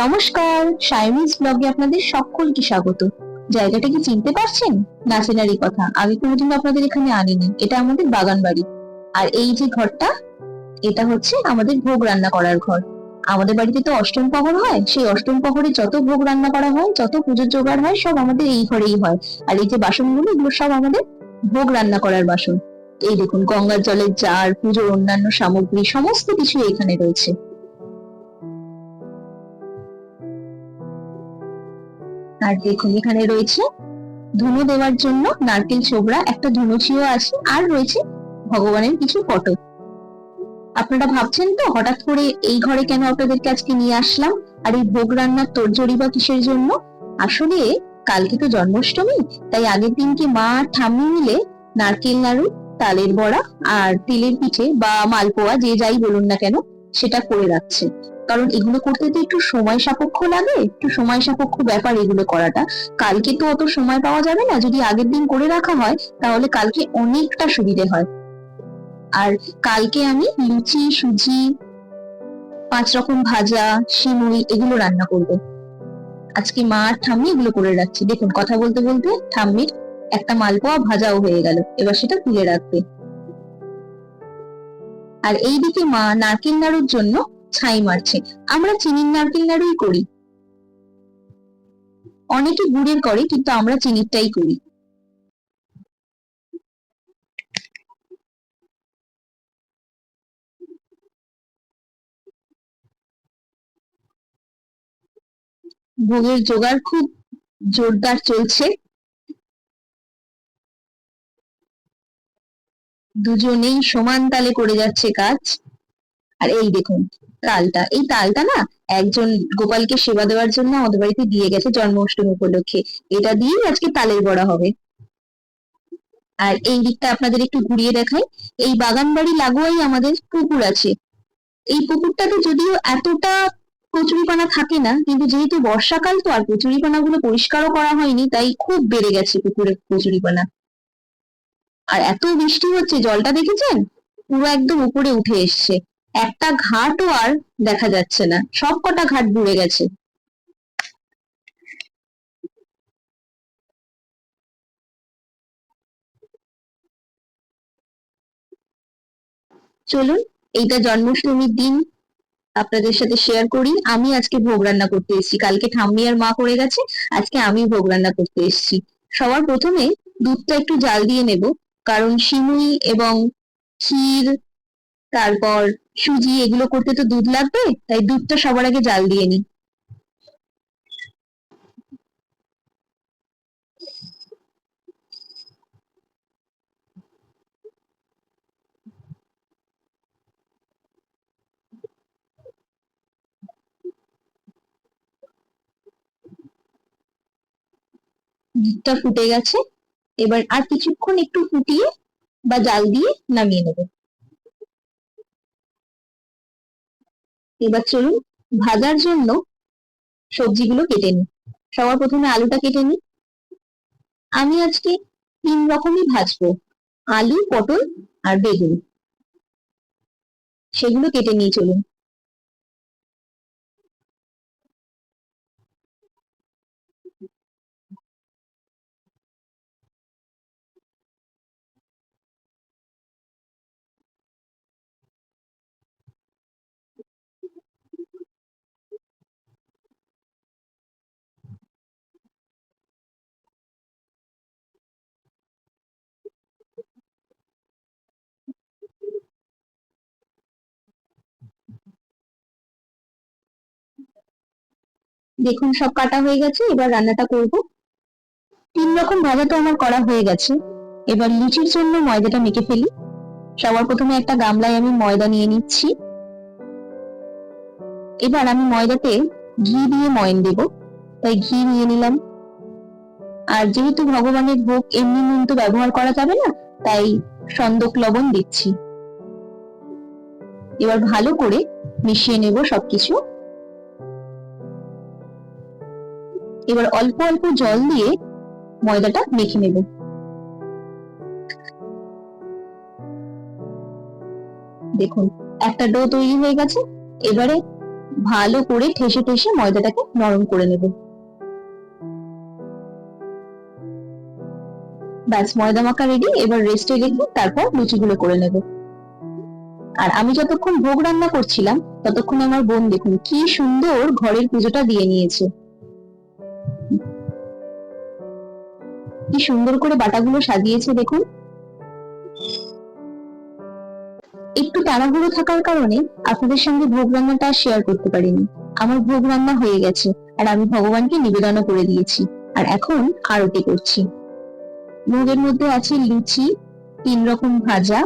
নমস্কার, সায়নিজ ব্লগে আপনাদের সকলকে স্বাগত। জায়গাটা কি চিনতে পারছেন? নাচেনারি কথা আগে কোনোদিন আপনাদের এখানে আনিনি। এটা আমাদের বাগান বাড়ি। আর এই যে ঘরটা, এটা হচ্ছে আমাদের ভোগ রান্না করার ঘর। আমাদের বাড়িতে তো অষ্টম প্রহর হয়, সেই অষ্টম প্রহরে যত ভোগ রান্না করা হয়, যত পুজোর জোগাড় হয়, সব আমাদের এই ঘরেই হয়। আর এই যে বাসনগুলো, এগুলো সব আমাদের ভোগ রান্না করার বাসন। এই দেখুন, গঙ্গার জলের জার, পুজোর অন্যান্য সামগ্রী, সমস্ত কিছু এখানে রয়েছে। আর দেখুন, এখানে রয়েছে ধুনো দেওয়ার জন্য নারকেল ছোবড়া, একটা ধুনুচিও আছে, আর রয়েছে ভগবানের কিছু ফটো। আপনারা ভাবছেন তো হঠাৎ করে এই ঘরে কেন আপনাদেরকে আজকে নিয়ে আসলাম, আর এই ভোগ রান্নার তোড়জোড়ি বা কিসের জন্য? আসলে কালকে তো জন্মাষ্টমী, তাই আগের দিনকে মা আর ঠাম্মি মিলে নারকেল নাড়ু, তালের বড়া আর তিলের পিঠে বা মালপোয়া, যে যাই বলুন না কেন, সেটা করে রাখছে। কারণ এগুলো করতে তো একটু সময় সাপেক্ষ লাগে, একটু সময় সাপেক্ষ ব্যাপার এগুলো করাটা। কালকে তো অত সময় পাওয়া যাবে না, যদি আগের দিন করে রাখা হয় তাহলে কালকে অনেকটা সুবিধে হয়। আর কালকে আমি লুচি, সুজি, 5 রকম ভাজা, সিমুই এগুলো রান্না করব। আজকে মা আর ঠাম্মি এগুলো করে রাখছি। দেখুন, কথা বলতে বলতে ঠাম্মির একটা মালপোয়া ভাজাও হয়ে গেল, এবার সেটা তুলে রাখবে। আর এইদিকে মা নারকেল নাড়ুর জন্য ছাই মারছে। আমরা চিনির নারকেল নাড়ুই করি, অনেকে গুড়ের করে, কিন্তু আমরা চিনিরটাই করি। ভোগের জোগাড় খুব জোরদার চলছে। দুজনেই সমান তালে করে যাচ্ছে কাজ। আর এই দেখুন, এই তালটা না, একজন গোপালকে সেবা দেওয়ার জন্য আমাদের বাড়িতে দিয়ে গেছে জন্মাষ্টমী উপলক্ষে। এটা দিয়েই আজকে তালের বড়া হবে। আর এই দিকটা আপনাদের একটু ঘুরিয়ে দেখাই। এই বাগান বাড়ি লাগোয়াই আমাদের পুকুর আছে। এই পুকুরটাতে যদিও এতটা কচুরিপানা থাকে না, কিন্তু যেহেতু বর্ষাকাল তো, আর কচুরিপানা গুলো পরিষ্কারও করা হয়নি, তাই খুব বেড়ে গেছে পুকুরের কচুরিপানা। আর এত বৃষ্টি হচ্ছে, জলটা দেখেছেন, পুরো একদম উপরে উঠে এসছে। একটা ঘাটও আর দেখা যাচ্ছে না, সব কটা ঘাট বুড়ে গেছে। চলুন, এইটা জন্মাষ্টমীর দিন আপনাদের সাথে শেয়ার করি। আমি আজকে ভোগ রান্না করতে এসেছি, কালকে ঠাম্মি আর মা করে গেছে, আজকে আমি ভোগ রান্না করতে এসেছি। সবার প্রথমে দুধটা একটু জাল দিয়ে নেব, কারণ সিমুই এবং ক্ষীর, তারপর সুজি এগুলো করতে তো দুধ লাগবে, তাই দুধটা সবার আগে জাল দিয়ে নিই। দুধটা ফুটে গেছে, এবার আর কিছুক্ষণ একটু ফুটিয়ে বা জাল দিয়ে নামিয়ে নেব। এবার চলুন ভাজার জন্য সবজিগুলো কেটে নিই। সবার প্রথমে আলুটা কেটে নিই। আমি আজকে 3 রকমই ভাজবো, আলু, পটল আর বেগুন। সেগুলো কেটে নিয়ে চলুন। দেখুন, সব কাটা হয়ে গেছে, এবার রান্নাটা করব। 3 রকম ভাজা তো আমার করা হয়ে গেছে। এবার লুচির জন্য ময়দাটা মেখে ফেলি। সবার প্রথমে একটা গামলায় আমি ময়দা নিয়ে নিচ্ছি। এবার আমি ময়দাতে ঘি দিয়ে ময়ন দেব, তাই ঘি নিয়ে নিলাম। আর যেহেতু ভগবানের ভোগ, এমনি নুন তো ব্যবহার করা যাবে না, তাই সন্দক লবণ দিচ্ছি। এবার ভালো করে মিশিয়ে নেব সবকিছু। এবার অল্প অল্প জল দিয়ে ময়দাটা মেখে নেব। দেখুন, একটা ডো তৈরি হয়ে গেছে। এবারে ভালো করে ঠেসে ঠেসে ময়দাটাকে নরম করে নেব। ব্যাস, ময়দা মাখা রেডি। এবার রেস্টে রেখে তারপর লুচিগুলো করে নেব। আর আমি যতক্ষণ ভোগ রান্না করছিলাম ততক্ষণ আমার বোন দেখুন কি সুন্দর ঘরের পুজোটা দিয়ে নিয়েছে। কি সুন্দর করে বাটাগুলো সাজিয়েছে দেখুন। একটু তাড়াহুড়ো থাকার কারণে আপনাদের সঙ্গে ভোগ রান্নাটা শেয়ার করতে পারিনি। আমার ভোগ রান্না হয়ে গেছে আর আমি ভগবানকে নিবেদনও করে দিয়েছি। আর এখন আরতি করছি। ভোগের মধ্যে আছে লুচি, 3 রকম ভাজা,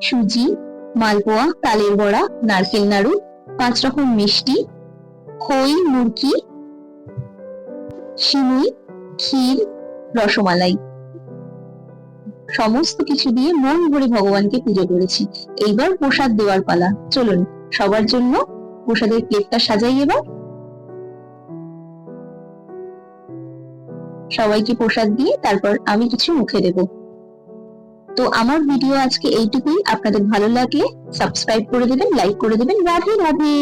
সুজি, মালপোয়া, তালের বড়া, নারকেল নাড়ু, 5 রকম মিষ্টি, খই, মুরকি, সিমুই, ক্ষীর, রসমালাই, সমস্ত কিছু দিয়ে মন ভরে ভগবানকে পুজো করেছি। এইবার প্রসাদ দেওয়ার পালা। চলুন সবার জন্য প্রসাদের প্লেটটা সাজাই। এবার সবাইকে প্রসাদ দিয়ে তারপর আমি কিছু মুখে দেব। তো আমার ভিডিও আজকে এইটুকুই। আপনাদের ভালো লাগলে সাবস্ক্রাইব করে দেবেন, লাইক করে দেবেন। রাধে রাধে।